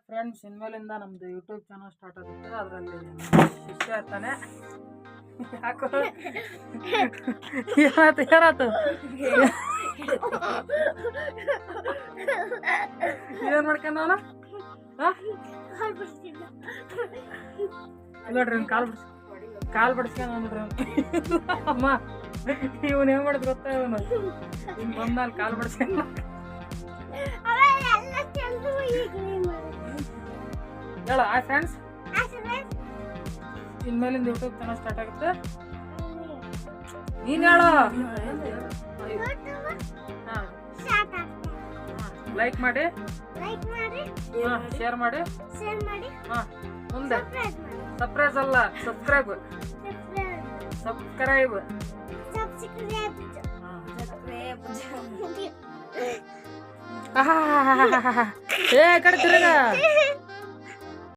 Friends ಇನ್ಮೇಲಿಂದ ನಮ್ದು YouTube channel start ಆಗುತ್ತೆ. ಅದರಲ್ಲಿ ಶಿಷ್ಯ ಇರ್ತಾನೆ. ಯಾಕೋ ಏನಾಯ್ತು ಏನ್ ಮಾಡ್ಕೊಂಡವನ ನೋಡ್ರಿ ಕಾಲ್ ಬಡಿಸ್ಕೊಂಡ ನೋಡ್ರಿ ಅಮ್ಮ. ಇವನ್ ಏನ್ ಮಾಡಿದ್ ಗೊತ್ತಾ, ಇವನು ಇನ್ ಬಂದ್ಮೇಲೆ ಕಾಲ್ ಬಡಿಸ್ಕೊಂಡ. ಹೇಳ ಹಾಯ್ ಫ್ರೆಂಡ್ಸ್, ಇನ್ಮೇಲಿಂದ ಯೂಟ್ಯೂಬ್ ಚಾನಲ್ ಸ್ಟಾರ್ಟ್ ಆಗುತ್ತೆ. ನೀನ್ ಹೇಳ. ಲೈಕ್ ಮಾಡಿ, ಶೇರ್ ಮಾಡಿ, ಮುಂದೆ ಸಬ್ಸ್ಕ್ರೈಬ್ ಅಲ್ಲ ಸಬ್ಸ್ಕ್ರೈಬ್ ಏ ಕಡೆ ತಿರುಗ